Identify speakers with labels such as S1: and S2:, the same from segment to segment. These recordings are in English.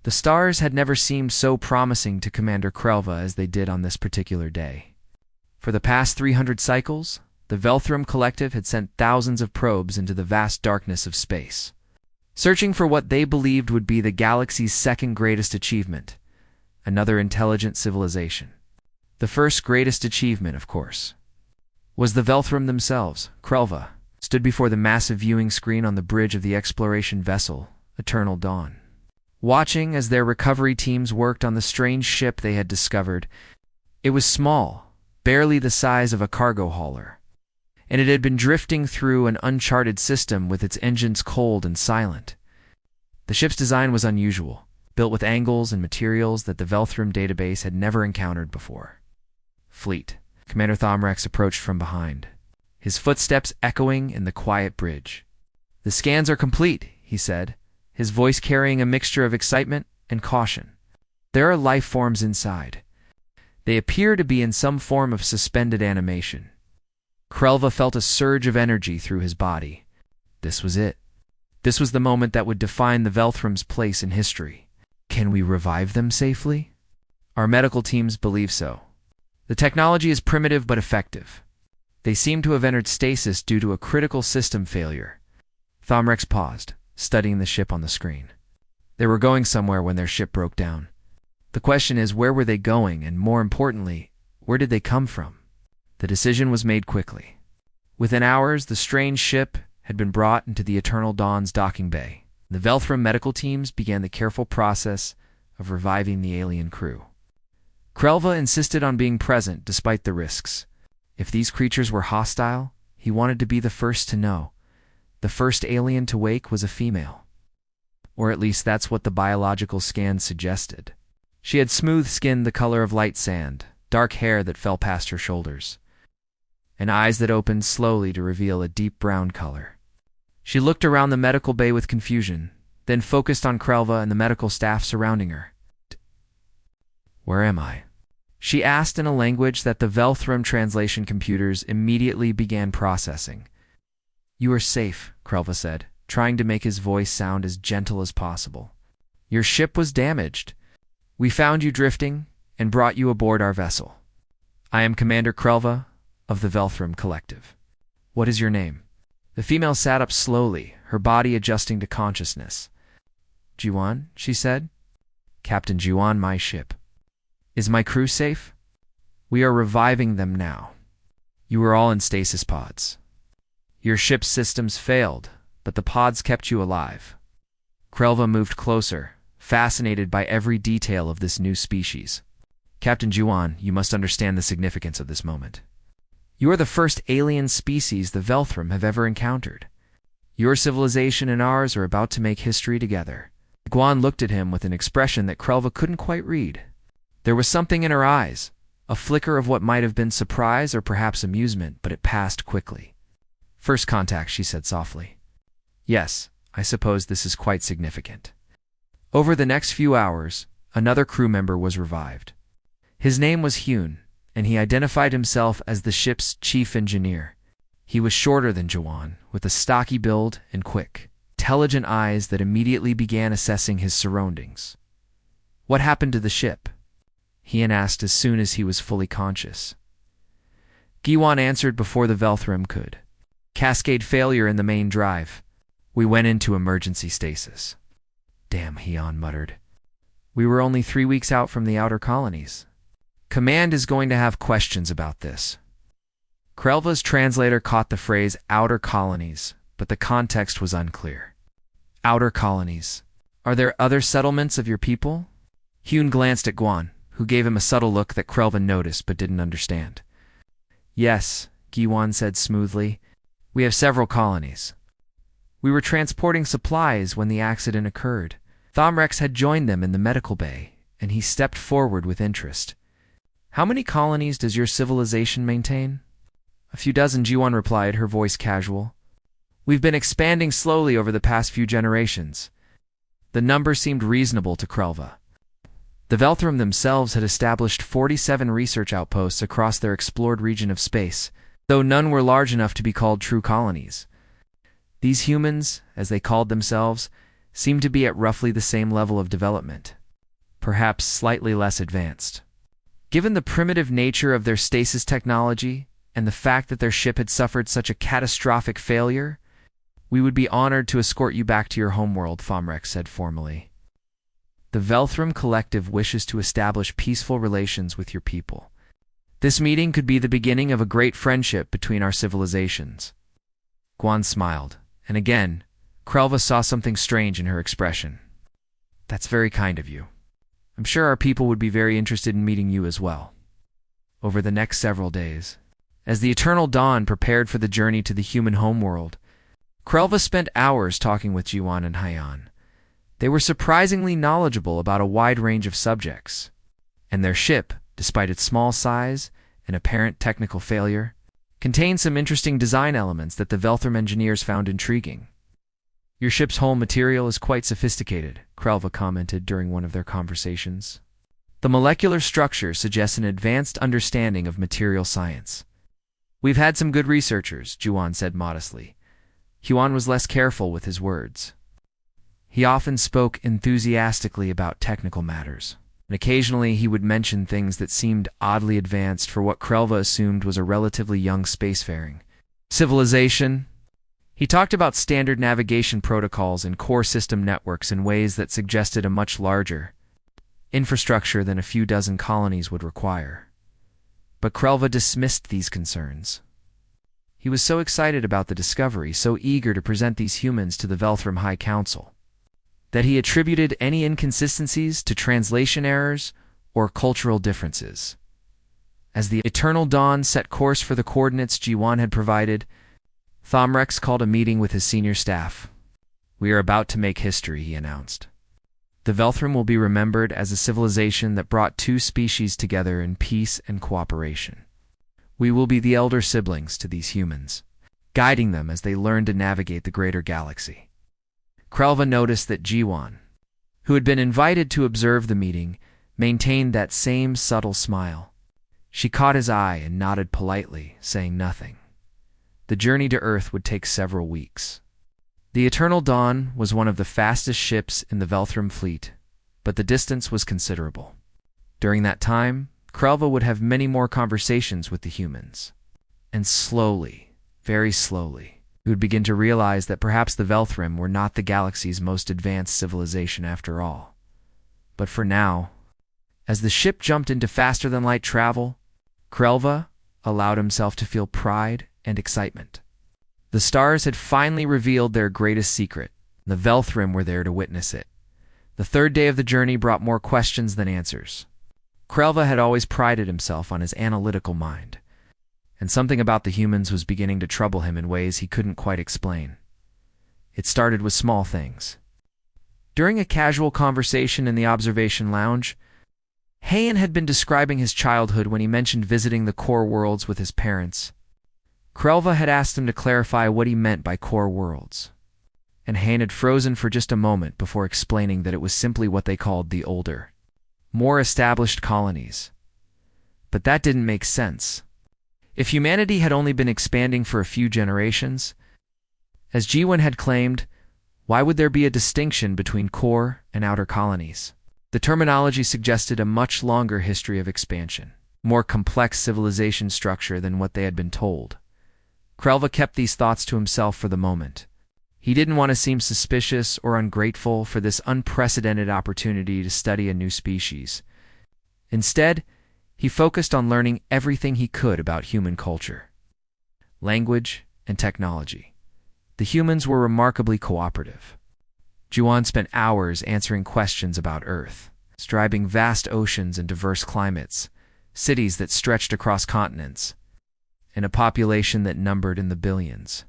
S1: The stars had never seemed so promising to Commander Krelva as they did on this particular day. For the past 300 cycles, the Velthrum Collective had sent thousands of probes into the vast darkness of space, searching for what they believed would be the galaxy's second greatest achievement, another intelligent civilization. The first greatest achievement, of course, was the Velthrum themselves. Krelva stood before the massive viewing screen on the bridge of the exploration vessel, Eternal Dawn, watching as their recovery teams worked on the strange ship they had discovered. It was small, barely the size of a cargo hauler, and it had been drifting through an uncharted system with its engines cold and silent. The ship's design was unusual, built with angles and materials that the Velthrum database had never encountered before. Fleet. Commander Thomrex approached from behind, his footsteps echoing in the quiet bridge. "The scans are complete," he said, his voice carrying a mixture of excitement and caution. "There are life forms inside. They appear to be in some form of suspended animation." Krelva felt a surge of energy through his body. This was it. This was the moment that would define the Velthrum's place in history. Can we revive them safely? Our medical teams believe so. The technology is primitive but effective. They seem to have entered stasis due to a critical system failure. Thomrex paused, studying the ship on the screen. They were going somewhere when their ship broke down. The question is, where were they going, and more importantly, where did they come from? The decision was made quickly. Within hours, the strange ship had been brought into the Eternal Dawn's docking bay. The Velthrum medical teams began the careful process of reviving the alien crew. Krelva insisted on being present despite the risks. If these creatures were hostile, he wanted to be the first to know. The first alien to wake was a female. Or at least that's what the biological scans suggested. She had smooth skin the color of light sand, dark hair that fell past her shoulders, and eyes that opened slowly to reveal a deep brown color. She looked around the medical bay with confusion, then focused on Krelva and the medical staff surrounding her. "Where am I?" she asked in a language that the Velthrum translation computers immediately began processing. "You are safe," Krelva said, trying to make his voice sound as gentle as possible. "Your ship was damaged. We found you drifting and brought you aboard our vessel. I am Commander Krelva of the Velthrum Collective. What is your name?" The female sat up slowly, her body adjusting to consciousness. "Jiwan," she said. "Captain Jiwan, my ship. Is my crew safe?" "We are reviving them now. You were all in stasis pods. Your ship's systems failed, but the pods kept you alive." Krelva moved closer, fascinated by every detail of this new species. "Captain Jiwan, you must understand the significance of this moment. You are the first alien species the Velthrum have ever encountered. Your civilization and ours are about to make history together." Guan looked at him with an expression that Krelva couldn't quite read. There was something in her eyes, a flicker of what might have been surprise or perhaps amusement, but it passed quickly. "First contact," she said softly. "Yes, I suppose this is quite significant." Over the next few hours, another crew member was revived. His name was Hyun, and he identified himself as the ship's chief engineer. He was shorter than Jiwan, with a stocky build and quick, intelligent eyes that immediately began assessing his surroundings. "What happened to the ship?" Hyun asked as soon as he was fully conscious. Giwan answered before the Velthrum could. "Cascade failure in the main drive. We went into emergency stasis." "Damn," Hyun muttered. "We were only 3 weeks out from the outer colonies. Command is going to have questions about this." Krelva's translator caught the phrase outer colonies, but the context was unclear. "Outer colonies. Are there other settlements of your people?" Hyun glanced at Guan, who gave him a subtle look that Krelva noticed but didn't understand. "Yes," Giwan said smoothly. "We have several colonies. We were transporting supplies when the accident occurred." Thomrex had joined them in the medical bay, and he stepped forward with interest. "How many colonies does your civilization maintain?" "A few dozen," Jiwan replied, her voice casual. "We've been expanding slowly over the past few generations." The number seemed reasonable to Krelva. The Velthrum themselves had established 47 research outposts across their explored region of space, though none were large enough to be called true colonies. These humans, as they called themselves, seemed to be at roughly the same level of development, perhaps slightly less advanced. Given the primitive nature of their stasis technology and the fact that their ship had suffered such a catastrophic failure, we would be honored to escort you back to your homeworld, Thomrex said formally. The Velthram Collective wishes to establish peaceful relations with your people. This meeting could be the beginning of a great friendship between our civilizations. Guan smiled, and again, Krelva saw something strange in her expression. That's very kind of you. I'm sure our people would be very interested in meeting you as well. Over the next several days, as the Eternal Dawn prepared for the journey to the human homeworld, Krelva spent hours talking with Jiwan and Haiyan. They were surprisingly knowledgeable about a wide range of subjects, and their ship, despite its small size and apparent technical failure, contained some interesting design elements that the Velthram engineers found intriguing. Your ship's hull material is quite sophisticated, Krelva commented during one of their conversations. The molecular structure suggests an advanced understanding of material science. We've had some good researchers, Jiwan said modestly. Huan was less careful with his words. He often spoke enthusiastically about technical matters, and occasionally he would mention things that seemed oddly advanced for what Krelva assumed was a relatively young spacefaring civilization. He talked about standard navigation protocols and core system networks in ways that suggested a much larger infrastructure than a few dozen colonies would require. But Krelva dismissed these concerns. He was so excited about the discovery, so eager to present these humans to the Velthram High Council, that he attributed any inconsistencies to translation errors or cultural differences. As the Eternal Dawn set course for the coordinates Jiwan had provided, Thomrex called a meeting with his senior staff. We are about to make history, he announced. The Velthram will be remembered as a civilization that brought two species together in peace and cooperation. We will be the elder siblings to these humans, guiding them as they learn to navigate the greater galaxy. Krelva noticed that Jiwan, who had been invited to observe the meeting, maintained that same subtle smile. She caught his eye and nodded politely, saying nothing. The journey to Earth would take several weeks. The Eternal Dawn was one of the fastest ships in the Velthram fleet, but the distance was considerable. During that time, Krelva would have many more conversations with the humans. And slowly, very slowly, he would begin to realize that perhaps the Velthram were not the galaxy's most advanced civilization after all. But for now, as the ship jumped into faster-than-light travel, Krelva allowed himself to feel pride and excitement. The stars had finally revealed their greatest secret. The Velthram were there to witness it. The third day of the journey brought more questions than answers. Krelva had always prided himself on his analytical mind, and something about the humans was beginning to trouble him in ways he couldn't quite explain. It started with small things. During a casual conversation in the observation lounge, Haiyan had been describing his childhood when he mentioned visiting the core worlds with his parents. Krelva had asked him to clarify what he meant by core worlds, and Haiyan had frozen for just a moment before explaining that it was simply what they called the older, more established colonies. But that didn't make sense. If humanity had only been expanding for a few generations, as Jiwan had claimed, why would there be a distinction between core and outer colonies? The terminology suggested a much longer history of expansion, more complex civilization structure than what they had been told. Krelva kept these thoughts to himself for the moment. He didn't want to seem suspicious or ungrateful for this unprecedented opportunity to study a new species. Instead, he focused on learning everything he could about human culture, language, and technology. The humans were remarkably cooperative. Jiwan spent hours answering questions about Earth, describing vast oceans and diverse climates, cities that stretched across continents, and a population that numbered in the billions.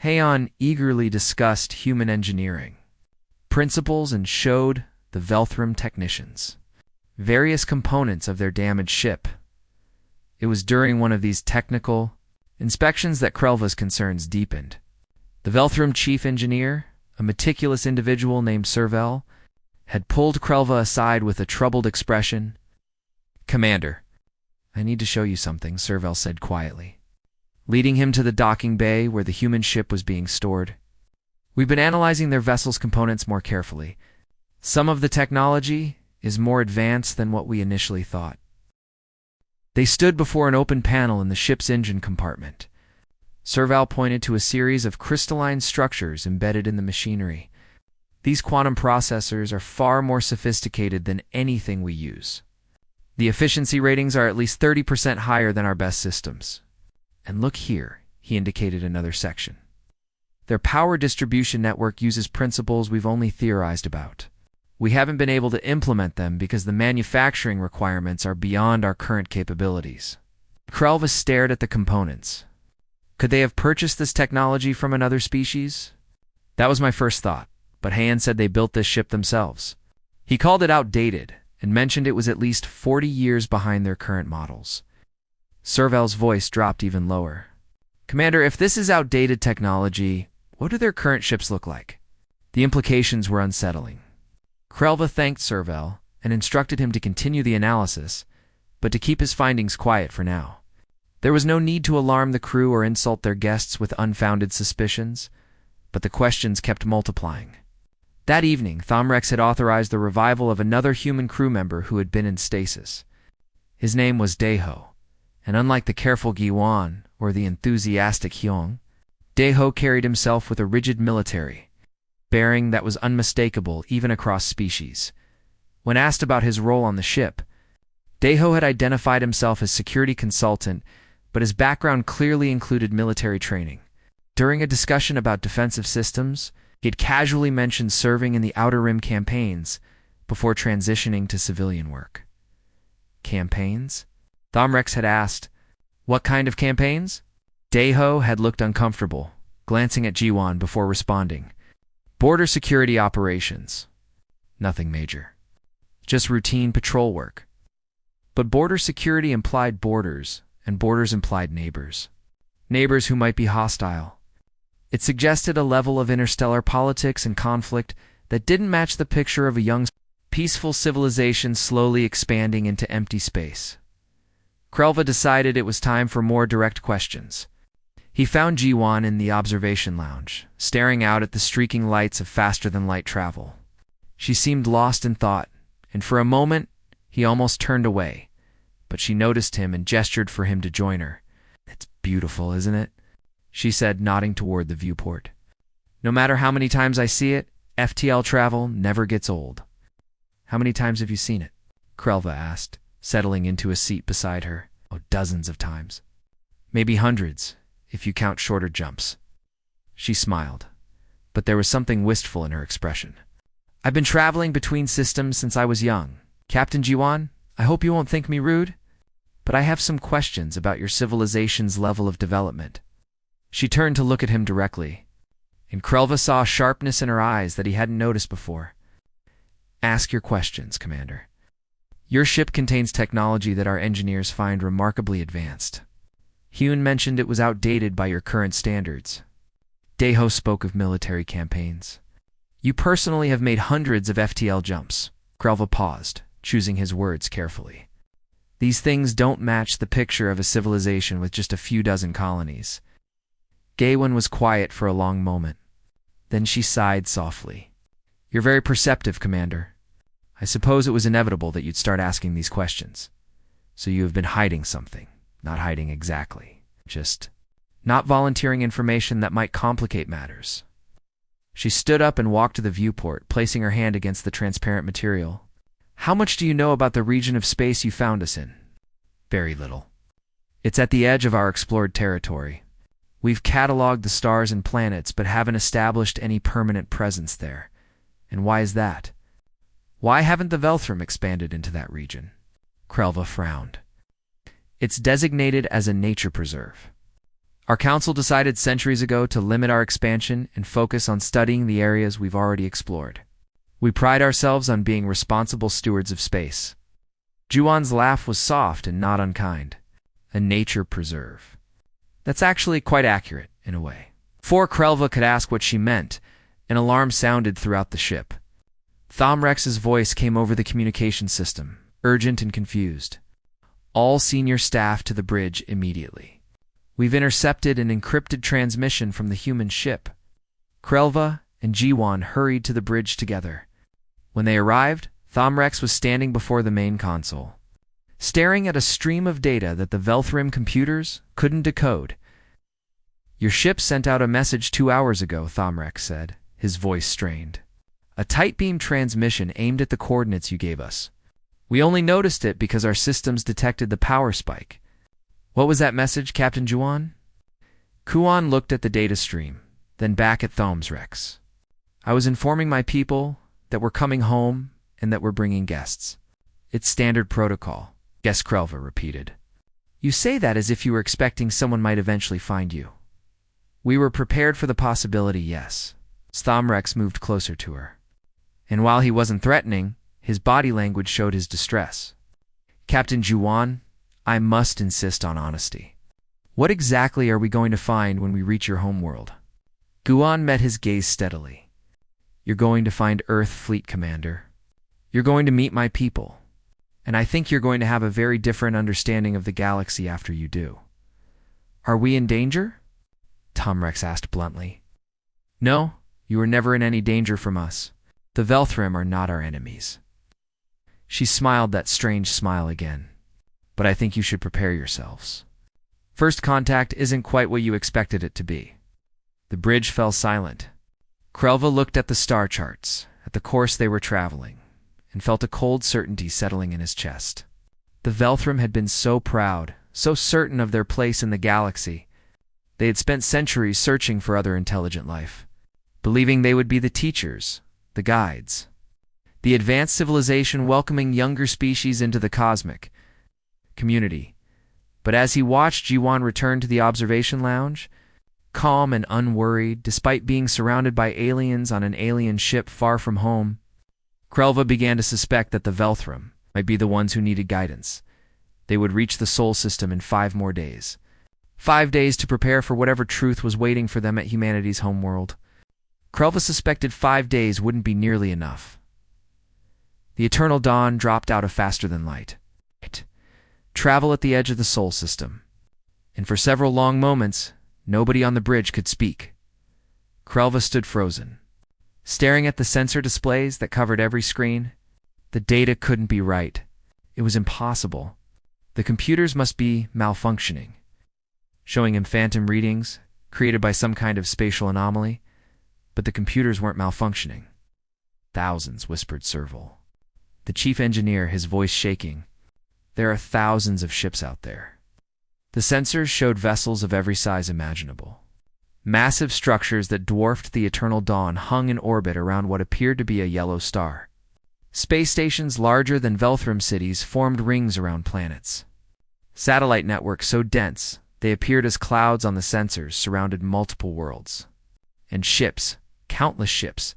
S1: Haiyan eagerly discussed human engineering principles and showed the Velthram technicians various components of their damaged ship. It was during one of these technical inspections that Krelva's concerns deepened. The Velthram chief engineer, a meticulous individual named Servel, had pulled Krelva aside with a troubled expression. "Commander, I need to show you something," Servel said quietly, leading him to the docking bay where the human ship was being stored. We've been analyzing their vessel's components more carefully. Some of the technology is more advanced than what we initially thought. They stood before an open panel in the ship's engine compartment. Serval pointed to a series of crystalline structures embedded in the machinery. These quantum processors are far more sophisticated than anything we use. The efficiency ratings are at least 30% higher than our best systems. And look here, he indicated another section. Their power distribution network uses principles we've only theorized about. We haven't been able to implement them because the manufacturing requirements are beyond our current capabilities. Krelva stared at the components. Could they have purchased this technology from another species? That was my first thought, but Han said they built this ship themselves. He called it outdated and mentioned it was at least 40 years behind their current models. Serval's voice dropped even lower. Commander, if this is outdated technology, what do their current ships look like? The implications were unsettling. Krelva thanked Serval and instructed him to continue the analysis, but to keep his findings quiet for now. There was no need to alarm the crew or insult their guests with unfounded suspicions, but the questions kept multiplying. That evening, Thomrex had authorized the revival of another human crew member who had been in stasis. His name was Daeho, and unlike the careful Giwan or the enthusiastic Hyung, Daeho carried himself with a rigid military bearing that was unmistakable even across species. When asked about his role on the ship, Daeho had identified himself as security consultant, but his background clearly included military training. During a discussion about defensive systems, he had casually mentioned serving in the Outer Rim campaigns before transitioning to civilian work. Campaigns? Thomrex had asked, what kind of campaigns? Daeho had looked uncomfortable, glancing at Jiwan before responding. Border security operations. Nothing major. Just routine patrol work. But border security implied borders, and borders implied neighbors. Neighbors who might be hostile. It suggested a level of interstellar politics and conflict that didn't match the picture of a young, peaceful civilization slowly expanding into empty space. Krelva decided it was time for more direct questions. He found Jiwan in the observation lounge, staring out at the streaking lights of faster-than-light travel. She seemed lost in thought, and for a moment, he almost turned away, but she noticed him and gestured for him to join her. It's beautiful, isn't it? She said, nodding toward the viewport. No matter how many times I see it, FTL travel never gets old. How many times have you seen it? Krelva asked, settling into a seat beside her. Oh, dozens of times. Maybe hundreds, if you count shorter jumps. She smiled, but there was something wistful in her expression. I've been traveling between systems since I was young. Captain Jiwan, I hope you won't think me rude, but I have some questions about your civilization's level of development. She turned to look at him directly, and Krelva saw a sharpness in her eyes that he hadn't noticed before. Ask your questions, Commander. Your ship contains technology that our engineers find remarkably advanced. Hyun mentioned it was outdated by your current standards. Daeho spoke of military campaigns. You personally have made hundreds of FTL jumps. Krelva paused, choosing his words carefully. These things don't match the picture of a civilization with just a few dozen colonies. Gaewon was quiet for a long moment. Then she sighed softly. You're very perceptive, Commander. I suppose it was inevitable that you'd start asking these questions. So you have been hiding something. Not hiding exactly. Just not volunteering information that might complicate matters. She stood up and walked to the viewport, placing her hand against the transparent material. How much do you know about the region of space you found us in? Very little. It's at the edge of our explored territory. We've cataloged the stars and planets, but haven't established any permanent presence there. And why is that? Why haven't the Velthrum expanded into that region? Krelva frowned. It's designated as a nature preserve. Our council decided centuries ago to limit our expansion and focus on studying the areas we've already explored. We pride ourselves on being responsible stewards of space. Juwan's laugh was soft and not unkind. A nature preserve. That's actually quite accurate, in a way. Before Krelva could ask what she meant, an alarm sounded throughout the ship. Thomrex's voice came over the communication system, urgent and confused. All senior staff to the bridge immediately. We've intercepted an encrypted transmission from the human ship. Krelva, and Jiwan hurried to the bridge together. When they arrived, Thomrex was standing before the main console, staring at a stream of data that the Velthrim computers couldn't decode. "Your ship sent out a message 2 hours ago," Thomrex said, his voice strained. "A tight beam transmission aimed at the coordinates you gave us. We only noticed it because our systems detected the power spike." "What was that message, Captain Juan?" Kuan looked at the data stream, then back at Thomrex. "I was informing my people that we're coming home and that we're bringing guests. It's standard protocol," Guest Krelva repeated. "You say that as if you were expecting someone might eventually find you." "We were prepared for the possibility, yes." Thomrex moved closer to her. And while he wasn't threatening, his body language showed his distress. "Captain Juan, I must insist on honesty. What exactly are we going to find when we reach your homeworld?" Guan met his gaze steadily. "You're going to find Earth Fleet Commander. You're going to meet my people. And I think you're going to have a very different understanding of the galaxy after you do." "Are we in danger?" Thomrex asked bluntly. "No, you are never in any danger from us. The Velthrim are not our enemies." She smiled that strange smile again. "But I think you should prepare yourselves. First contact isn't quite what you expected it to be." The bridge fell silent. Krelva looked at the star charts, at the course they were traveling, and felt a cold certainty settling in his chest. The Velthrim had been so proud, so certain of their place in the galaxy. They had spent centuries searching for other intelligent life, believing they would be the teachers, the guides, the advanced civilization welcoming younger species into the cosmic community. But as he watched Jiwan return to the observation lounge, calm and unworried despite being surrounded by aliens on an alien ship far from home, Krelva began to suspect that the Velthrim might be the ones who needed guidance. They would reach the Sol system in 5 more days. 5 days to prepare for whatever truth was waiting for them at humanity's homeworld. Krelva suspected 5 days wouldn't be nearly enough. The eternal dawn dropped out of faster-than-light. Travel at the edge of the Sol system. And for several long moments, nobody on the bridge could speak. Krelva stood frozen, staring at the sensor displays that covered every screen. The data couldn't be right. It was impossible. The computers must be malfunctioning, showing him phantom readings created by some kind of spatial anomaly, but the computers weren't malfunctioning. "Thousands," whispered Serval, the chief engineer, his voice shaking. "There are thousands of ships out there." The sensors showed vessels of every size imaginable. Massive structures that dwarfed the eternal dawn hung in orbit around what appeared to be a yellow star. Space stations larger than Velthrim cities formed rings around planets. Satellite networks so dense they appeared as clouds on the sensors surrounded multiple worlds. And ships, countless ships,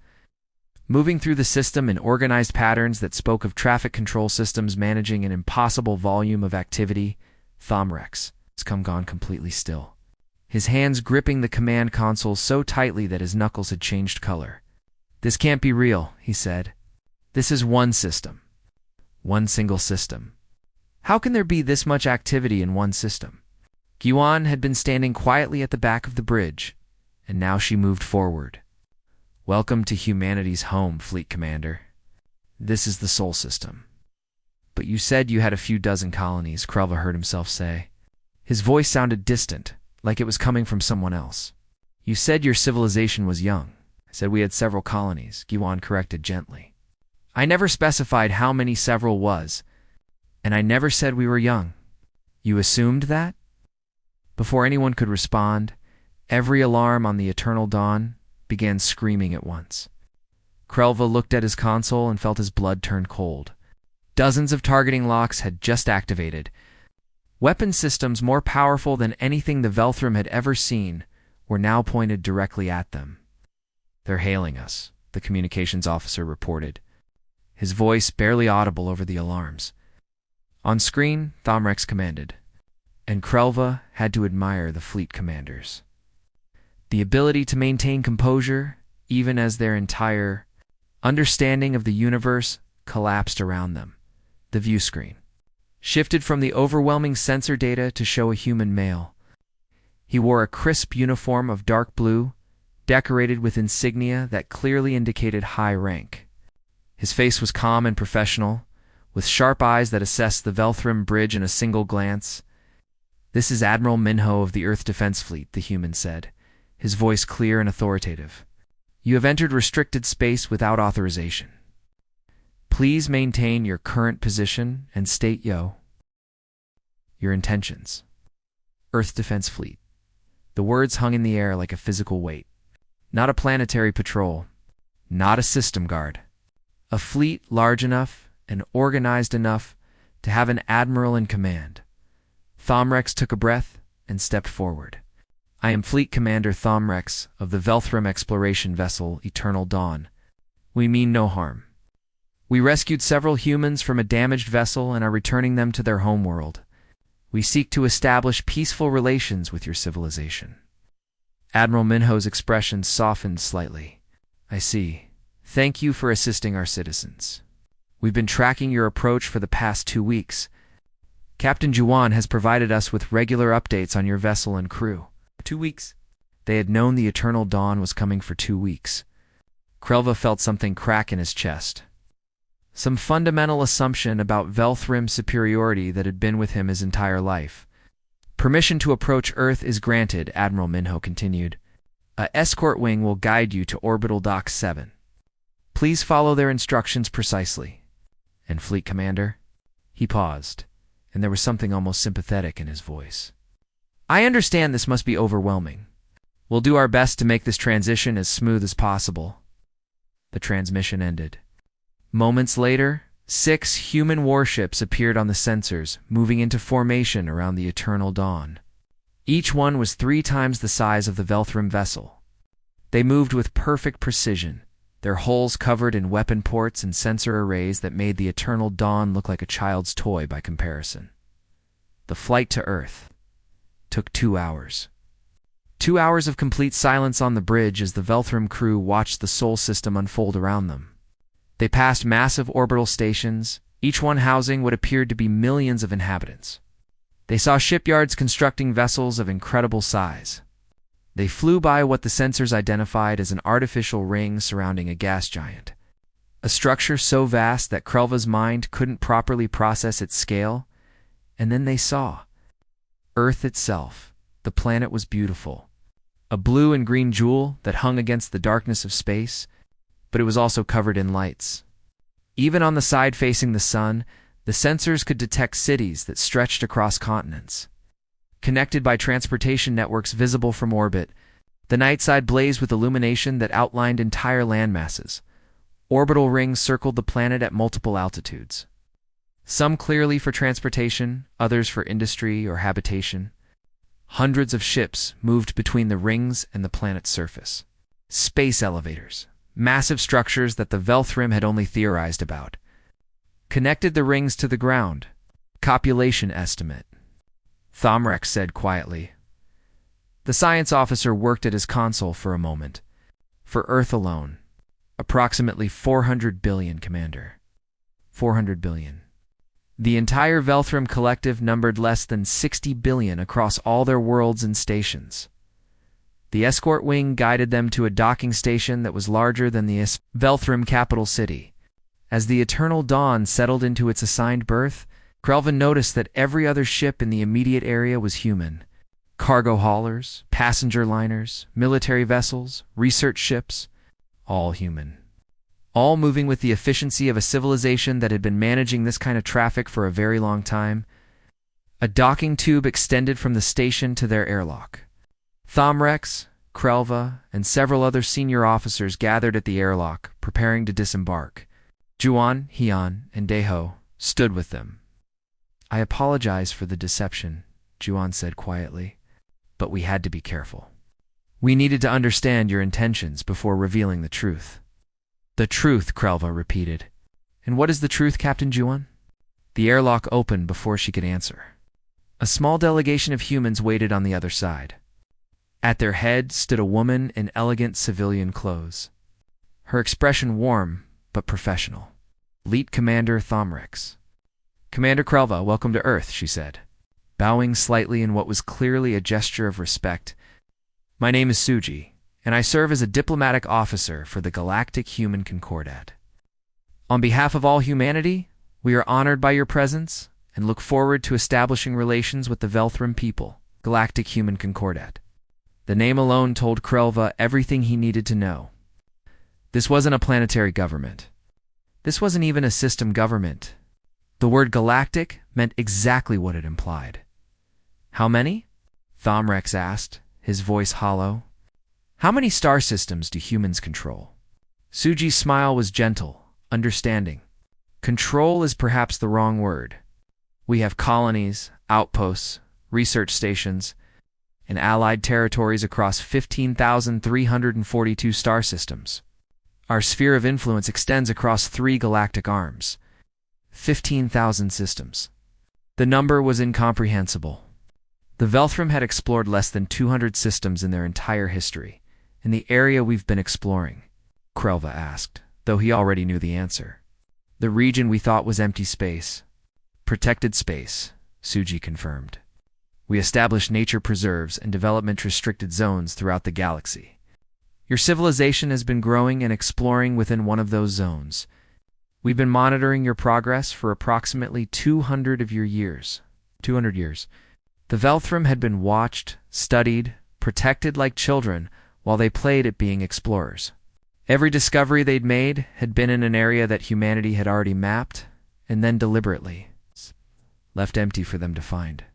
S1: moving through the system in organized patterns that spoke of traffic control systems managing an impossible volume of activity. Thomrex had gone completely still, his hands gripping the command console so tightly that his knuckles had changed color. "This can't be real," he said. "This is one system. One single system. How can there be this much activity in one system?" Guan had been standing quietly at the back of the bridge, and now she moved forward. "Welcome to humanity's home, Fleet Commander. This is the Sol system." "But you said you had a few dozen colonies," Krelva heard himself say. His voice sounded distant, like it was coming from someone else. "You said your civilization was young." "I said we had several colonies," Guan corrected gently. "I never specified how many several was, and I never said we were young." "You assumed that?" Before anyone could respond, every alarm on the Eternal Dawn began screaming at once. Krelva looked at his console and felt his blood turn cold. Dozens of targeting locks had just activated. Weapon systems more powerful than anything the Velthrim had ever seen were now pointed directly at them. "They're hailing us," the communications officer reported, his voice barely audible over the alarms. On screen, Thomrex commanded, and Krelva had to admire the fleet commanders. The ability to maintain composure, even as their entire understanding of the universe collapsed around them. The view screen shifted from the overwhelming sensor data to show a human male. He wore a crisp uniform of dark blue, decorated with insignia that clearly indicated high rank. His face was calm and professional, with sharp eyes that assessed the Velthrim bridge in a single glance. "This is Admiral Minho of the Earth Defense Fleet," the human said, his voice clear and authoritative. "You have entered restricted space without authorization. Please maintain your current position and state your intentions." Earth Defense Fleet. The words hung in the air like a physical weight. Not a planetary patrol, not a system guard. A fleet large enough and organized enough to have an admiral in command. Thomrex took a breath and stepped forward. "I am Fleet Commander Thomrex of the Velthrim exploration vessel Eternal Dawn. We mean no harm. We rescued several humans from a damaged vessel and are returning them to their homeworld. We seek to establish peaceful relations with your civilization." Admiral Minho's expression softened slightly. "I see. Thank you for assisting our citizens. We've been tracking your approach for the past 2 weeks. Captain Juan has provided us with regular updates on your vessel and crew." 2 weeks? They had known the Eternal Dawn was coming for 2 weeks. Krelva felt something crack in his chest. Some fundamental assumption about Velthrim superiority that had been with him his entire life. "Permission to approach Earth is granted," Admiral Minho continued. "A escort wing will guide you to Orbital Dock 7. Please follow their instructions precisely." "And Fleet Commander?" He paused, and there was something almost sympathetic in his voice. "I understand this must be overwhelming. We'll do our best to make this transition as smooth as possible." The transmission ended. Moments later, 6 human warships appeared on the sensors, moving into formation around the Eternal Dawn. Each one was 3 times the size of the Velthrim vessel. They moved with perfect precision, their hulls covered in weapon ports and sensor arrays that made the Eternal Dawn look like a child's toy by comparison. The flight to Earth took 2 hours. 2 hours of complete silence on the bridge as the Velthrim crew watched the Sol system unfold around them. They passed massive orbital stations, each one housing what appeared to be millions of inhabitants. They saw shipyards constructing vessels of incredible size. They flew by what the sensors identified as an artificial ring surrounding a gas giant. A structure so vast that Krelva's mind couldn't properly process its scale. And then they saw Earth itself. The planet was beautiful. A blue and green jewel that hung against the darkness of space, but it was also covered in lights. Even on the side facing the sun, the sensors could detect cities that stretched across continents. Connected by transportation networks visible from orbit, the night side blazed with illumination that outlined entire landmasses. Orbital rings circled the planet at multiple altitudes. Some clearly for transportation, others for industry or habitation. Hundreds of ships moved between the rings and the planet's surface. Space elevators, massive structures that the Velthrim had only theorized about, connected the rings to the ground. "Copulation estimate," Thomrex said quietly. The science officer worked at his console for a moment. "For Earth alone, approximately 400 billion, Commander. 400 billion. The entire Velthrim collective numbered less than 60 billion across all their worlds and stations. The escort wing guided them to a docking station that was larger than the Velthrim capital city. As the Eternal Dawn settled into its assigned berth, Krelva noticed that every other ship in the immediate area was human. Cargo haulers, passenger liners, military vessels, research ships, all human. All moving with the efficiency of a civilization that had been managing this kind of traffic for a very long time. A docking tube extended from the station to their airlock. Thomrex, Krelva, and several other senior officers gathered at the airlock, preparing to disembark. Juan, Hyun, and Daeho stood with them. "I apologize for the deception," Juan said quietly, "but we had to be careful. We needed to understand your intentions before revealing the truth." "The truth," Krelva repeated. "And what is the truth, Captain Juan?" The airlock opened before she could answer. A small delegation of humans waited on the other side. At their head stood a woman in elegant civilian clothes. Her expression warm, but professional. Fleet Commander Thomrex. "Commander Krelva, welcome to Earth," she said, bowing slightly in what was clearly a gesture of respect. "My name is Suji, and I serve as a diplomatic officer for the Galactic Human Concordat. On behalf of all humanity, we are honored by your presence and look forward to establishing relations with the Velthrim people, Galactic Human Concordat. The name alone told Krelva everything he needed to know. This wasn't a planetary government. This wasn't even a system government. The word galactic meant exactly what it implied. How many? Thomrex asked, his voice hollow. How many star systems do humans control? Suji's smile was gentle, understanding. Control is perhaps the wrong word. We have colonies, outposts, research stations, and allied territories across 15,342 star systems. Our sphere of influence extends across 3 galactic arms. 15,000 systems. The number was incomprehensible. The Velthrim had explored less than 200 systems in their entire history, in the area we've been exploring, Krelva asked, though he already knew the answer. The region we thought was empty space. Protected space, Suji confirmed. We established nature preserves and development-restricted zones throughout the galaxy. Your civilization has been growing and exploring within one of those zones. We've been monitoring your progress for approximately 200 years. The Velthrim had been watched, studied, protected like children while they played at being explorers. Every discovery they'd made had been in an area that humanity had already mapped and then deliberately left empty for them to find.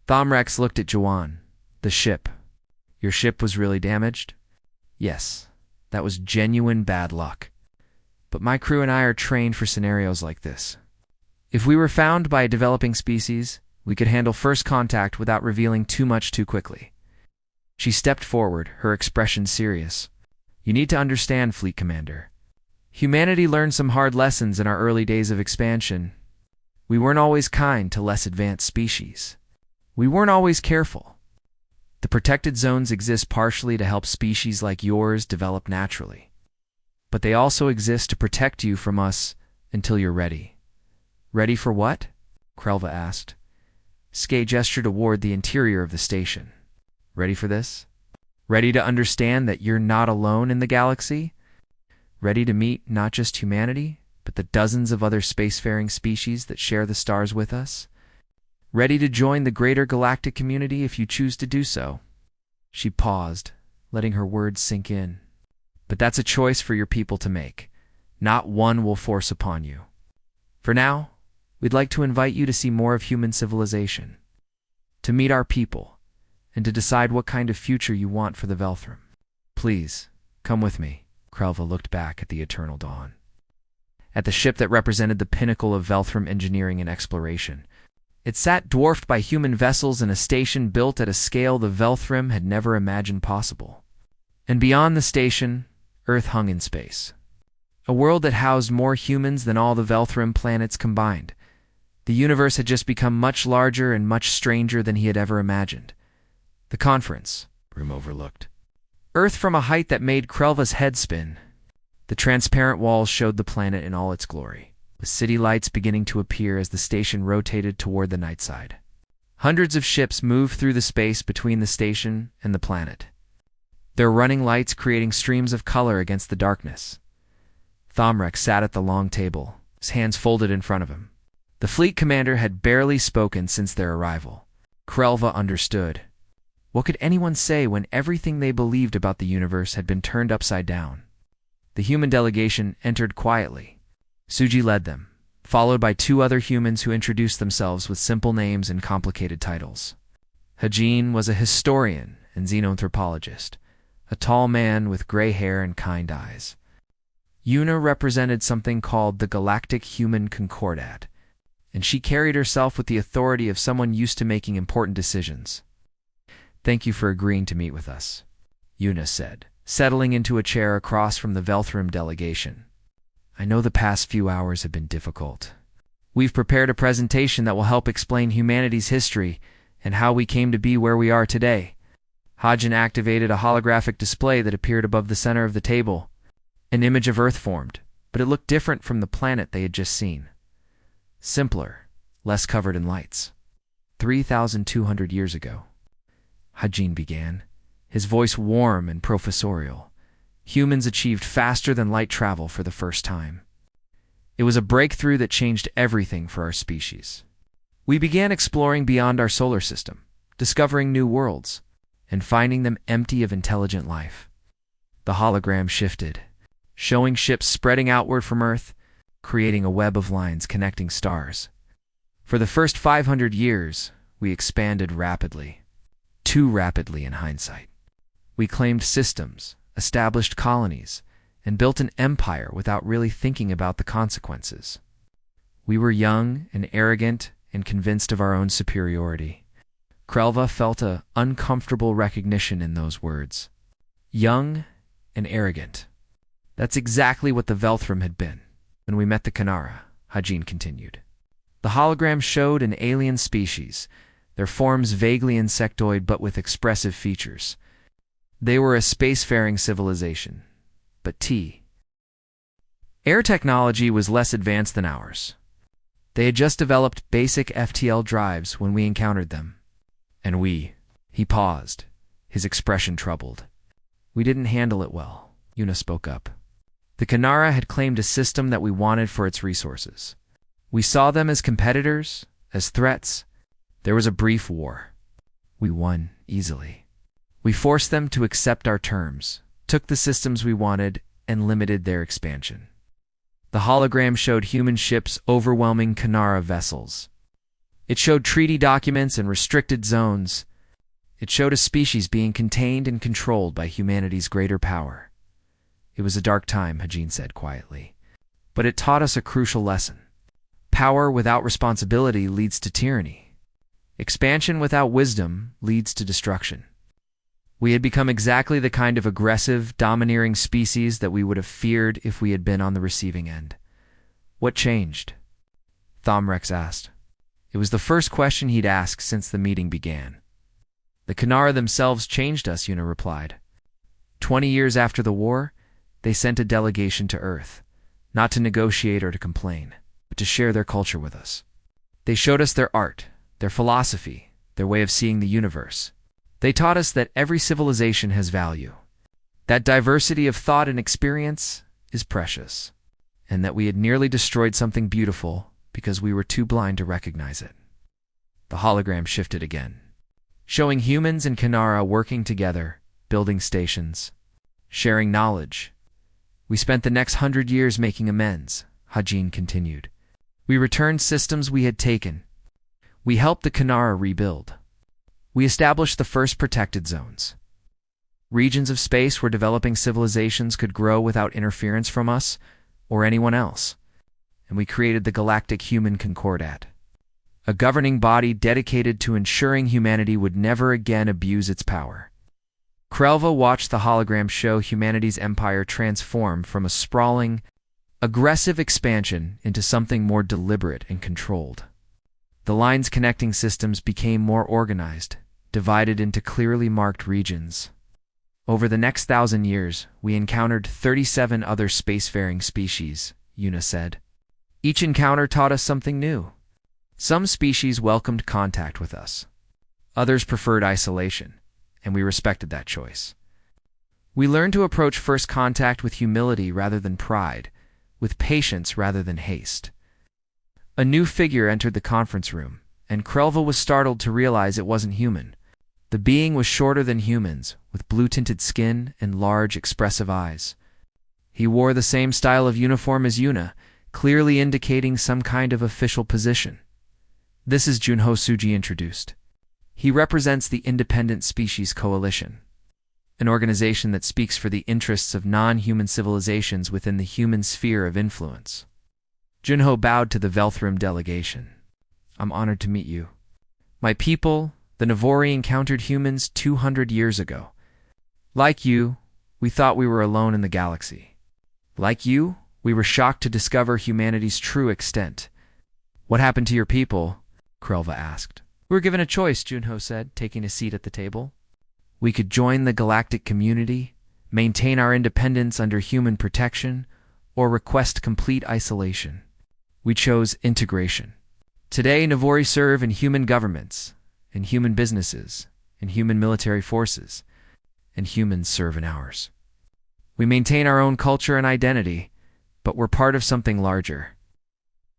S1: Thomrex looked at Juan. The ship. Your ship was really damaged? Yes, that was genuine bad luck. But my crew and I are trained for scenarios like this. If we were found by a developing species, we could handle first contact without revealing too much too quickly. She stepped forward, her expression serious. You need to understand, Fleet Commander. Humanity learned some hard lessons in our early days of expansion. We weren't always kind to less advanced species. We weren't always careful. The protected zones exist partially to help species like yours develop naturally. But they also exist to protect you from us until you're ready. Ready for what? Krelva asked. Skay gestured toward the interior of the station. Ready for this? Ready to understand that you're not alone in the galaxy? Ready to meet not just humanity, but the dozens of other spacefaring species that share the stars with us? Ready to join the greater galactic community if you choose to do so? She paused, letting her words sink in. But that's a choice for your people to make. Not one we'll force upon you. For now, we'd like to invite you to see more of human civilization, to meet our people, and to decide what kind of future you want for the Velthrim. Please, come with me. Krelva looked back at the eternal dawn. At the ship that represented the pinnacle of Velthrim engineering and exploration. It sat dwarfed by human vessels in a station built at a scale the Velthrim had never imagined possible. And beyond the station, Earth hung in space. A world that housed more humans than all the Velthrim planets combined. The universe had just become much larger and much stranger than he had ever imagined. The conference room overlooked Earth from a height that made Krelva's head spin. The transparent walls showed the planet in all its glory, with city lights beginning to appear as the station rotated toward the night side. Hundreds of ships moved through the space between the station and the planet, their running lights creating streams of color against the darkness. Thomrex sat at the long table, his hands folded in front of him. The fleet commander had barely spoken since their arrival. Krelva understood. What could anyone say when everything they believed about the universe had been turned upside down? The human delegation entered quietly. Suji led them, followed by 2 other humans who introduced themselves with simple names and complicated titles. Hajin was a historian and xenanthropologist, a tall man with gray hair and kind eyes. Yuna represented something called the Galactic Human Concordat, and she carried herself with the authority of someone used to making important decisions. Thank you for agreeing to meet with us, Yuna said, settling into a chair across from the Velthrim delegation. I know the past few hours have been difficult. We've prepared a presentation that will help explain humanity's history and how we came to be where we are today. Hajin activated a holographic display that appeared above the center of the table. An image of Earth formed, but it looked different from the planet they had just seen. Simpler, less covered in lights. 3,200 years ago, Hajin began, his voice warm and professorial. Humans achieved faster than light travel for the first time. It was a breakthrough that changed everything for our species. We began exploring beyond our solar system, discovering new worlds, and finding them empty of intelligent life. The hologram shifted, showing ships spreading outward from Earth, creating a web of lines connecting stars. For the first 500 years, we expanded rapidly. Too rapidly in hindsight. We claimed systems, established colonies, and built an empire without really thinking about the consequences. We were young and arrogant and convinced of our own superiority. Krelva felt an uncomfortable recognition in those words. Young and arrogant. That's exactly what the Velthram had been when we met the Kanara, Hajin continued. The hologram showed an alien species, their forms vaguely insectoid but with expressive features. They were a spacefaring civilization, but air technology was less advanced than ours. They had just developed basic FTL drives when we encountered them. And he paused, his expression troubled. We didn't handle it well, Yuna spoke up. The Kanara had claimed a system that we wanted for its resources. We saw them as competitors, as threats. There was a brief war. We won easily. We forced them to accept our terms, took the systems we wanted, and limited their expansion. The hologram showed human ships overwhelming Kanara vessels. It showed treaty documents and restricted zones. It showed a species being contained and controlled by humanity's greater power. It was a dark time, Hajin said quietly. But it taught us a crucial lesson. Power without responsibility leads to tyranny. Expansion without wisdom leads to destruction. We had become exactly the kind of aggressive, domineering species that we would have feared if we had been on the receiving end. What changed? Thomrex asked. It was the first question he'd asked since the meeting began. The Kanara themselves changed us, Yuna replied. 20 years after the war, they sent a delegation to Earth, not to negotiate or to complain, but to share their culture with us. They showed us their art, their philosophy, their way of seeing the universe. They taught us that every civilization has value, that diversity of thought and experience is precious, and that we had nearly destroyed something beautiful because we were too blind to recognize it. The hologram shifted again, showing humans and Kanara working together, building stations, sharing knowledge. We spent the next 100 years making amends, Hajin continued. We returned systems we had taken. We helped the Kanara rebuild. We established the first protected zones. Regions of space where developing civilizations could grow without interference from us or anyone else. And we created the Galactic Human Concordat, a governing body dedicated to ensuring humanity would never again abuse its power. Krelva watched the hologram show humanity's empire transform from a sprawling, aggressive expansion into something more deliberate and controlled. The lines connecting systems became more organized, divided into clearly marked regions. Over the next 1,000 years, we encountered 37 other spacefaring species, Yuna said. Each encounter taught us something new. Some species welcomed contact with us. Others preferred isolation, and we respected that choice. We learned to approach first contact with humility rather than pride, with patience rather than haste. A new figure entered the conference room, and Krelva was startled to realize it wasn't human. The being was shorter than humans, with blue-tinted skin and large, expressive eyes. He wore the same style of uniform as Yuna, clearly indicating some kind of official position. This is Junho Suji introduced. He represents the Independent Species Coalition, an organization that speaks for the interests of non-human civilizations within the human sphere of influence. Junho bowed to the Velthram delegation. I'm honored to meet you. My people, the Navori, encountered humans 200 years ago. Like you, we thought we were alone in the galaxy. Like you, we were shocked to discover humanity's true extent. What happened to your people? Krelva asked. We were given a choice, Junho said, taking a seat at the table. We could join the galactic community, maintain our independence under human protection, or request complete isolation. We chose integration. Today, Navori serve in human governments, in human businesses, in human military forces, and humans serve in ours. We maintain our own culture and identity, but we're part of something larger.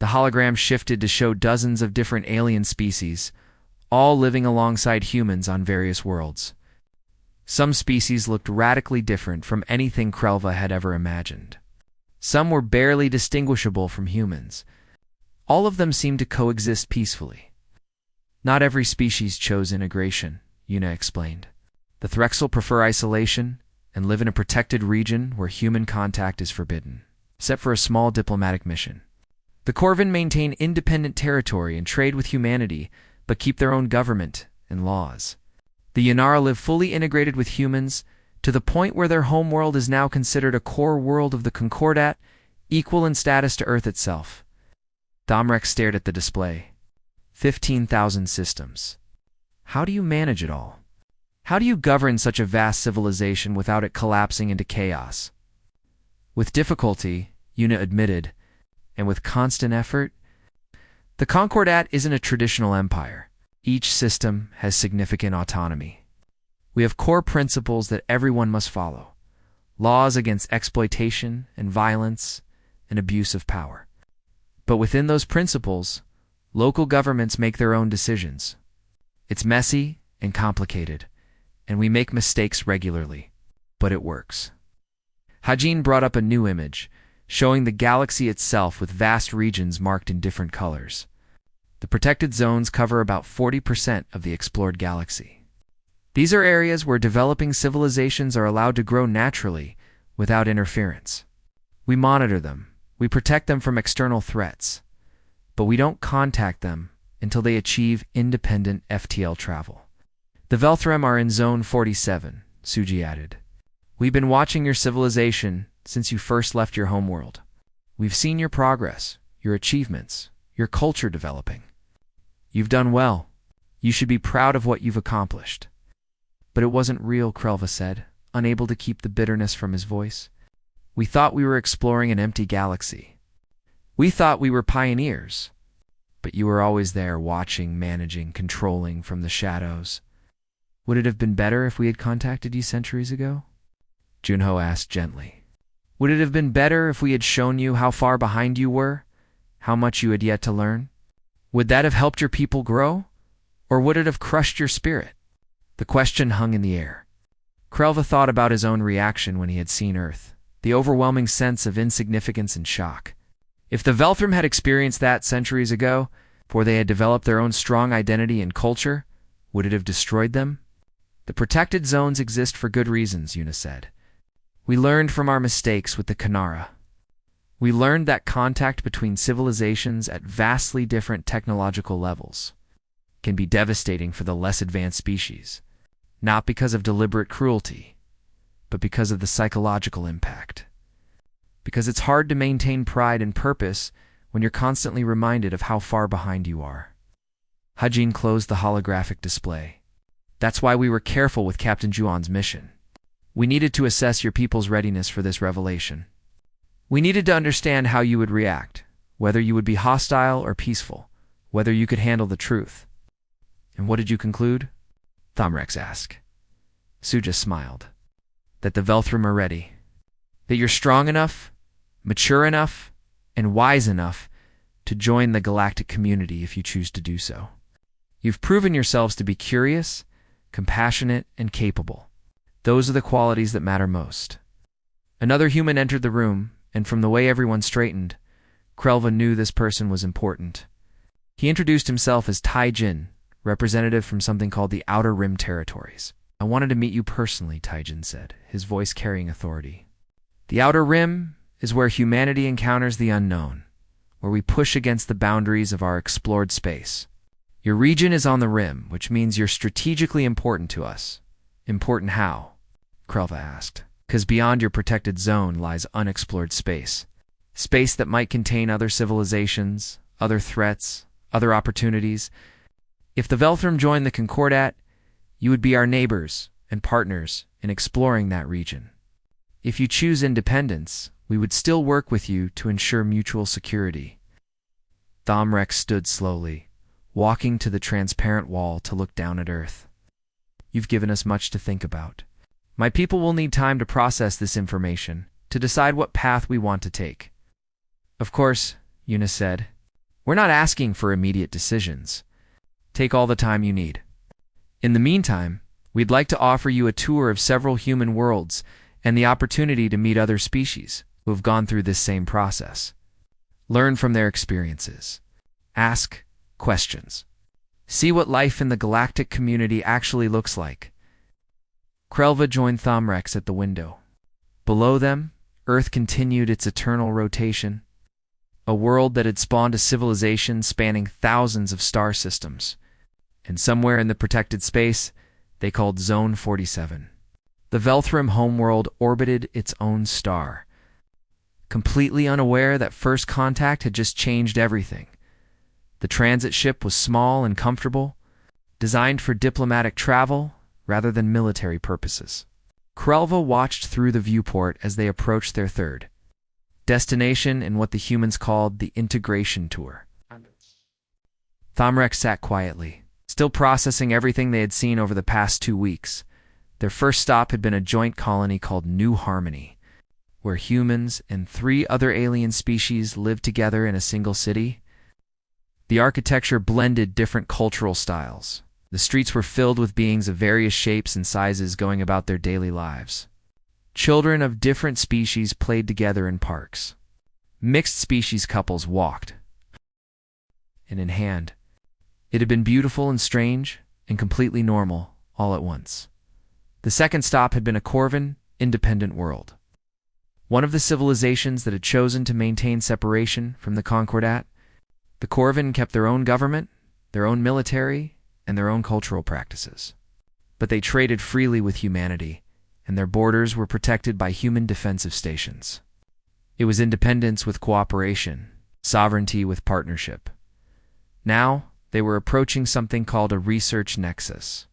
S1: The hologram shifted to show dozens of different alien species, all living alongside humans on various worlds. Some species looked radically different from anything Krelva had ever imagined. Some were barely distinguishable from humans. All of them seemed to coexist peacefully. Not every species chose integration, Yuna explained. The Threxel prefer isolation and live in a protected region where human contact is forbidden, except for a small diplomatic mission. The Corvin maintain independent territory and trade with humanity, but keep their own government and laws. The Yanara live fully integrated with humans, to the point where their homeworld is now considered a core world of the Concordat, equal in status to Earth itself. Domrex stared at the display. 15,000 systems. How do you manage it all? How do you govern such a vast civilization without it collapsing into chaos? With difficulty, Yuna admitted, and with constant effort. The Concordat isn't a traditional empire. Each system has significant autonomy. We have core principles that everyone must follow. Laws against exploitation and violence and abuse of power. But within those principles, local governments make their own decisions. It's messy and complicated, and we make mistakes regularly, but it works. Hajin brought up a new image, showing the galaxy itself with vast regions marked in different colors. The protected zones cover about 40% of the explored galaxy. These are areas where developing civilizations are allowed to grow naturally without interference. We monitor them, we protect them from external threats, but we don't contact them until they achieve independent FTL travel. The Velthrem are in Zone 47, Suji added. We've been watching your civilization since you first left your homeworld. We've seen your progress, your achievements, your culture developing. You've done well. You should be proud of what you've accomplished. But it wasn't real, Krelva said, unable to keep the bitterness from his voice. We thought we were exploring an empty galaxy. We thought we were pioneers. But you were always there, watching, managing, controlling from the shadows. Would it have been better if we had contacted you centuries ago? Junho asked gently. Would it have been better if we had shown you how far behind you were, how much you had yet to learn? Would that have helped your people grow, or would it have crushed your spirit? The question hung in the air. Krelva thought about his own reaction when he had seen Earth, the overwhelming sense of insignificance and shock. If the Velthrim had experienced that centuries ago, before they had developed their own strong identity and culture, would it have destroyed them? The protected zones exist for good reasons, Yuna said. We learned from our mistakes with the Kanara. We learned that contact between civilizations at vastly different technological levels can be devastating for the less advanced species, not because of deliberate cruelty, but because of the psychological impact. Because it's hard to maintain pride and purpose when you're constantly reminded of how far behind you are. Hajin closed the holographic display. That's why we were careful with Captain Juon's mission. We needed to assess your people's readiness for this revelation. We needed to understand how you would react, whether you would be hostile or peaceful, whether you could handle the truth. And what did you conclude? Thomrex asked. Suja smiled. That the Velthrim are ready. That you're strong enough, mature enough, and wise enough to join the galactic community if you choose to do so. You've proven yourselves to be curious, compassionate, and capable. Those are the qualities that matter most. Another human entered the room, and from the way everyone straightened, Krelva knew this person was important. He introduced himself as Tai Jin, representative from something called the Outer Rim Territories. I wanted to meet you personally, Tai Jin said, his voice carrying authority. The Outer Rim is where humanity encounters the unknown, where we push against the boundaries of our explored space. Your region is on the rim, which means you're strategically important to us. Important how? Krelva asked. Because beyond your protected zone lies unexplored space. Space that might contain other civilizations, other threats, other opportunities. If the Velthrim joined the Concordat, you would be our neighbors and partners in exploring that region. If you choose independence, we would still work with you to ensure mutual security. Thomrex stood slowly, walking to the transparent wall to look down at Earth. You've given us much to think about. My people will need time to process this information, to decide what path we want to take. Of course, Eunice said. We're not asking for immediate decisions. Take all the time you need. In the meantime, we'd like to offer you a tour of several human worlds and the opportunity to meet other species who have gone through this same process. Learn from their experiences. Ask questions. See what life in the galactic community actually looks like. Krelva joined Thomrex at the window. Below them, Earth continued its eternal rotation, a world that had spawned a civilization spanning thousands of star systems. And somewhere in the protected space, they called Zone 47. The Velthrim homeworld orbited its own star, completely unaware that first contact had just changed everything. The transit ship was small and comfortable, designed for diplomatic travel rather than military purposes. Krelva watched through the viewport as they approached their third destination in what the humans called the Integration Tour. Thomrex sat quietly, still processing everything they had seen over the past 2 weeks. Their first stop had been a joint colony called New Harmony, where humans and 3 other alien species lived together in a single city. The architecture blended different cultural styles. The streets were filled with beings of various shapes and sizes going about their daily lives. Children of different species played together in parks. Mixed species couples walked, hand in hand. It had been beautiful and strange and completely normal all at once. The second stop had been a Corvan, independent world. One of the civilizations that had chosen to maintain separation from the Concordat. The Corvan kept their own government, their own military, and their own cultural practices. But they traded freely with humanity, and their borders were protected by human defensive stations. It was independence with cooperation, sovereignty with partnership. Now, they were approaching something called a research nexus,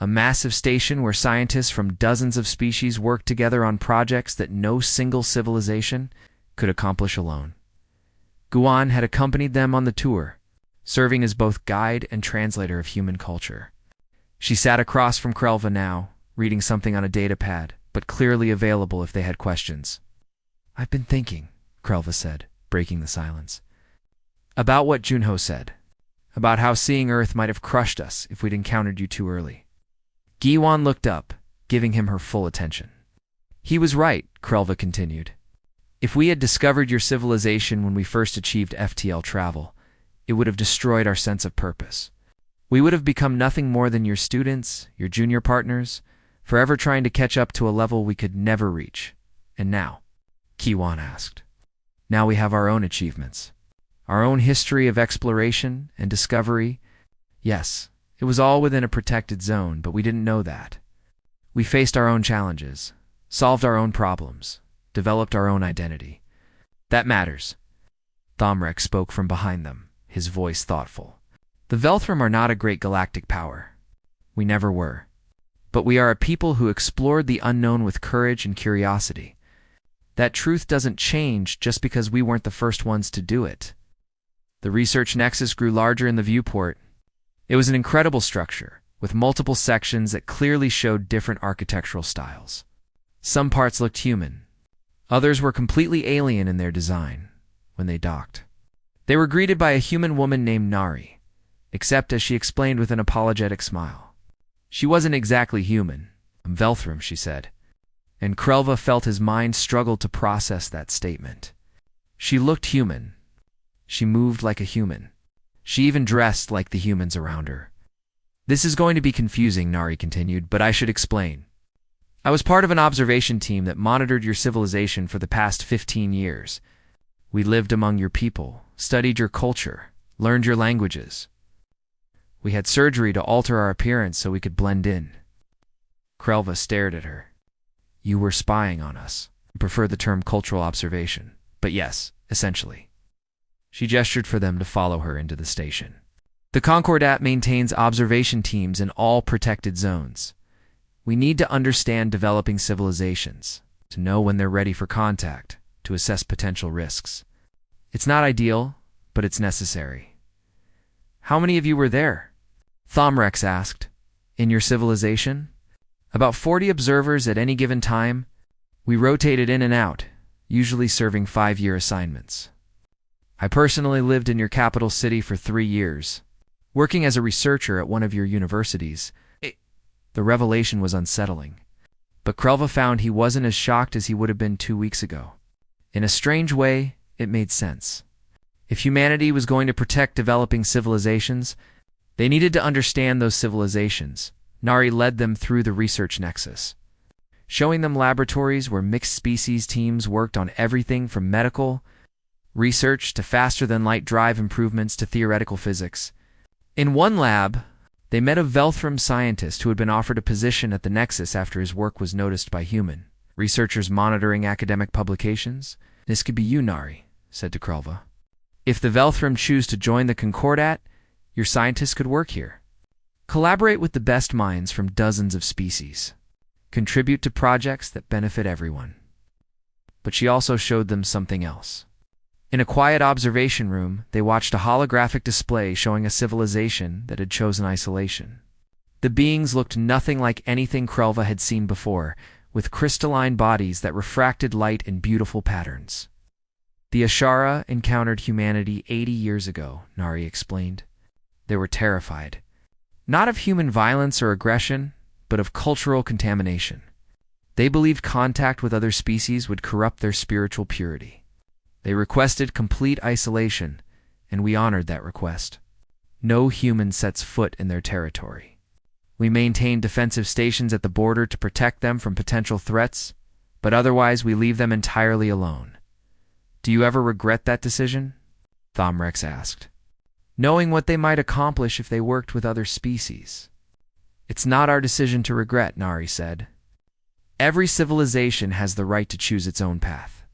S1: a massive station where scientists from dozens of species worked together on projects that no single civilization could accomplish alone. Guan had accompanied them on the tour, serving as both guide and translator of human culture. She sat across from Krelva now, reading something on a datapad, but clearly available if they had questions. I've been thinking, Krelva said, breaking the silence, about what Junho said, about how seeing Earth might have crushed us if we'd encountered you too early. Guan looked up, giving him her full attention. He was right, Krelva continued. If we had discovered your civilization when we first achieved FTL travel, it would have destroyed our sense of purpose. We would have become nothing more than your students, your junior partners, forever trying to catch up to a level we could never reach. And now, Kiwan asked, now we have our own achievements, our own history of exploration and discovery. Yes, it was all within a protected zone, but we didn't know that. We faced our own challenges, solved our own problems, developed our own identity. That matters. Thomrex spoke from behind them, his voice thoughtful. The Velthrim are not a great galactic power. We never were. But we are a people who explored the unknown with courage and curiosity. That truth doesn't change just because we weren't the first ones to do it. The research nexus grew larger in the viewport. It was an incredible structure, with multiple sections that clearly showed different architectural styles. Some parts looked human. Others were completely alien in their design when they docked. They were greeted by a human woman named Nari, except as she explained with an apologetic smile. She wasn't exactly human. I'm Velthrim, she said. And Krelva felt his mind struggle to process that statement. She looked human. She moved like a human. She even dressed like the humans around her. This is going to be confusing, Nari continued, but I should explain. I was part of an observation team that monitored your civilization for the past 15 years. We lived among your people, studied your culture, learned your languages. We had surgery to alter our appearance so we could blend in. Krelva stared at her. You were spying on us. I prefer the term cultural observation, but yes, essentially. She gestured for them to follow her into the station. The Concordat maintains observation teams in all protected zones. We need to understand developing civilizations, to know when they're ready for contact, to assess potential risks. It's not ideal, but it's necessary. How many of you were there? Thomrex asked. In your civilization? About 40 observers at any given time. We rotated in and out, usually serving 5-year assignments. I personally lived in your capital city for 3 years, working as a researcher at one of your universities. The revelation was unsettling, but Krelva found he wasn't as shocked as he would have been 2 weeks ago. In a strange way, it made sense. If humanity was going to protect developing civilizations, they needed to understand those civilizations. Nari led them through the research nexus, showing them laboratories where mixed species teams worked on everything from medical research to faster-than-light drive improvements to theoretical physics. In one lab, they met a Velthram scientist who had been offered a position at the Nexus after his work was noticed by human researchers monitoring academic publications. "This could be you, Nari," said to Krelva. "If the Velthram choose to join the Concordat, your scientists could work here. Collaborate with the best minds from dozens of species. Contribute to projects that benefit everyone." But she also showed them something else. In a quiet observation room, they watched a holographic display showing a civilization that had chosen isolation. The beings looked nothing like anything Krelva had seen before, with crystalline bodies that refracted light in beautiful patterns. "The Ashara encountered humanity 80 years ago," Nari explained. "They were terrified, not of human violence or aggression, but of cultural contamination. They believed contact with other species would corrupt their spiritual purity. They requested complete isolation, and we honored that request. No human sets foot in their territory. We maintain defensive stations at the border to protect them from potential threats, but otherwise we leave them entirely alone." "Do you ever regret that decision?" Thomrex asked. "Knowing what they might accomplish if they worked with other species." "It's not our decision to regret," Nari said. "Every civilization has the right to choose its own path.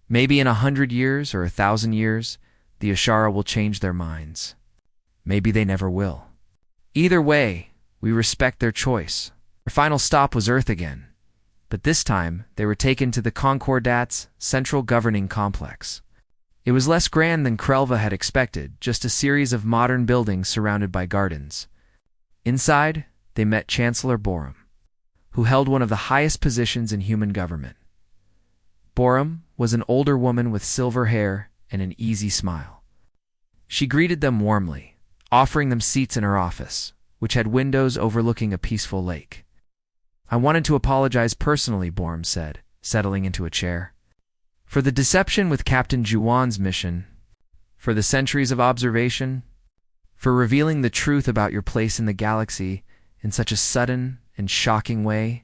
S1: Maybe in 100 years or 1,000 years, the Ashara will change their minds. Maybe they never will. Either way, we respect their choice." Their final stop was Earth again, but this time they were taken to the Concordat's central governing complex. It was less grand than Krelva had expected, just a series of modern buildings surrounded by gardens. Inside, they met Chancellor Borum, who held one of the highest positions in human government. Borum was an older woman with silver hair and an easy smile. She greeted them warmly, offering them seats in her office, which had windows overlooking a peaceful lake. "I wanted to apologize personally," Borum said, settling into a chair. "For the deception with Captain Juwan's mission, for the centuries of observation, for revealing the truth about your place in the galaxy in such a sudden and shocking way.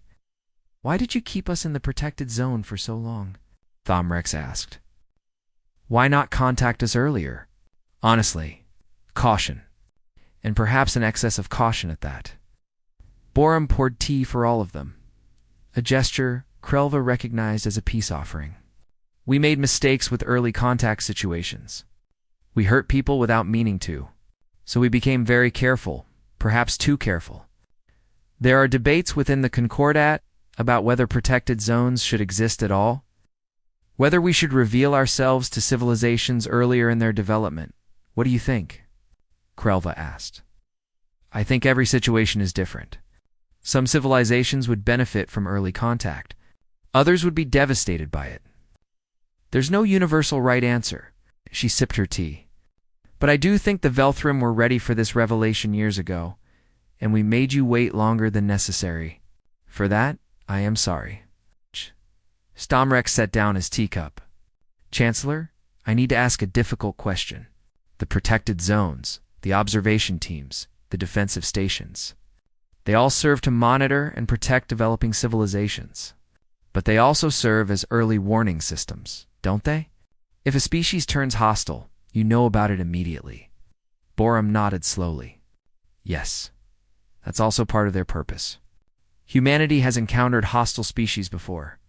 S1: Why did you keep us in the protected zone for so long?" Thomrex asked. "Why not contact us earlier?" "Honestly, caution. And perhaps an excess of caution at that." Borum poured tea for all of them, a gesture Krelva recognized as a peace offering. "We made mistakes with early contact situations. We hurt people without meaning to, so we became very careful, perhaps too careful. There are debates within the Concordat about whether protected zones should exist at all, whether we should reveal ourselves to civilizations earlier in their development. What do you think?" Krelva asked. "I think every situation is different. Some civilizations would benefit from early contact. Others would be devastated by it. There's no universal right answer." She sipped her tea. "But I do think the Velthram were ready for this revelation years ago, and we made you wait longer than necessary. For that, I am sorry." Stomrex set down his teacup. "Chancellor, I need to ask a difficult question. The protected zones, the observation teams, the defensive stations. They all serve to monitor and protect developing civilizations. But they also serve as early warning systems, don't they? If a species turns hostile, you know about it immediately." Borum nodded slowly. "Yes, that's also part of their purpose. Humanity has encountered hostile species before.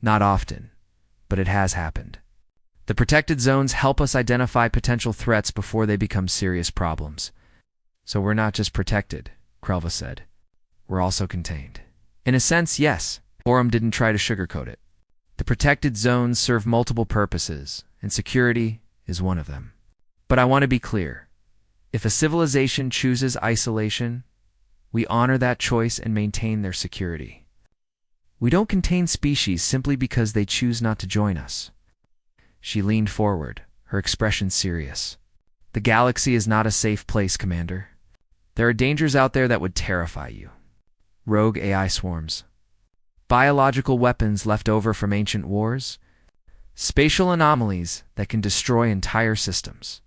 S1: Not often, but it has happened. The protected zones help us identify potential threats before they become serious problems. So we're not just protected," Krelva said. "We're also contained." "In a sense, yes." Borum didn't try to sugarcoat it. "The protected zones serve multiple purposes, and security is one of them. But I want to be clear. If a civilization chooses isolation, we honor that choice and maintain their security. We don't contain species simply because they choose not to join us. She leaned forward, her expression serious. The galaxy is not a safe place, Commander. There are dangers out there that would terrify you. Rogue AI swarms, biological weapons left over from ancient wars, spatial anomalies that can destroy entire systems.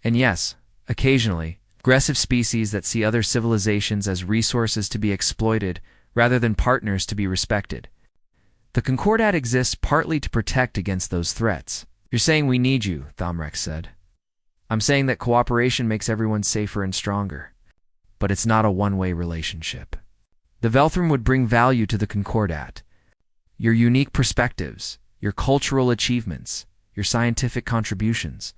S1: And yes, occasionally, aggressive species that see other civilizations as resources to be exploited rather than partners to be respected. The Concordat exists partly to protect against those threats. You're saying we need you, Thomrex said. I'm saying that cooperation makes everyone safer and stronger. But it's not a one-way relationship. The Velthram would bring value to the Concordat. Your unique perspectives, your cultural achievements, your scientific contributions.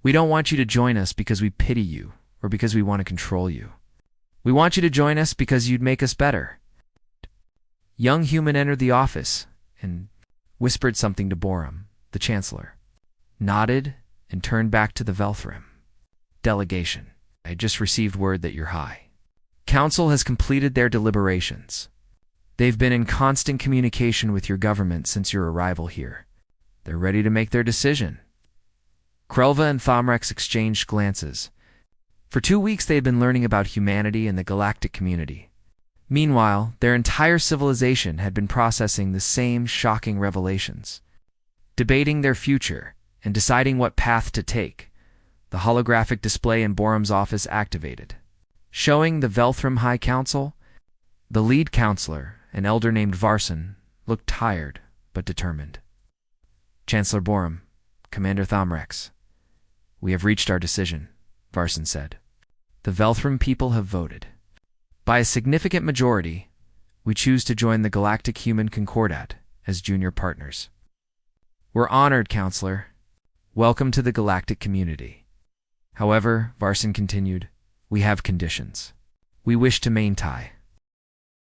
S1: We don't want you to join us because we pity you or because we want to control you. We want you to join us because you'd make us better. Young human entered the office and whispered something to Borum, the Chancellor, nodded and turned back to the Velthram. Delegation. I just received word that you're high. Council has completed their deliberations. They've been in constant communication with your government since your arrival here. They're ready to make their decision. Krelva and Thomrex exchanged glances. For 2 weeks they had been learning about humanity and the galactic community. Meanwhile, their entire civilization had been processing the same shocking revelations. Debating their future and deciding what path to take, the holographic display in Borum's office activated. Showing the Velthram High Council, the lead counselor, an elder named Varson, looked tired but determined. Chancellor Borum, Commander Thomrex, we have reached our decision, Varson said. The Velthram people have voted. By a significant majority, we choose to join the Galactic Human Concordat as junior partners. We're honored, Counselor. Welcome to the galactic community. However, Varson continued, we have conditions. We wish to maintain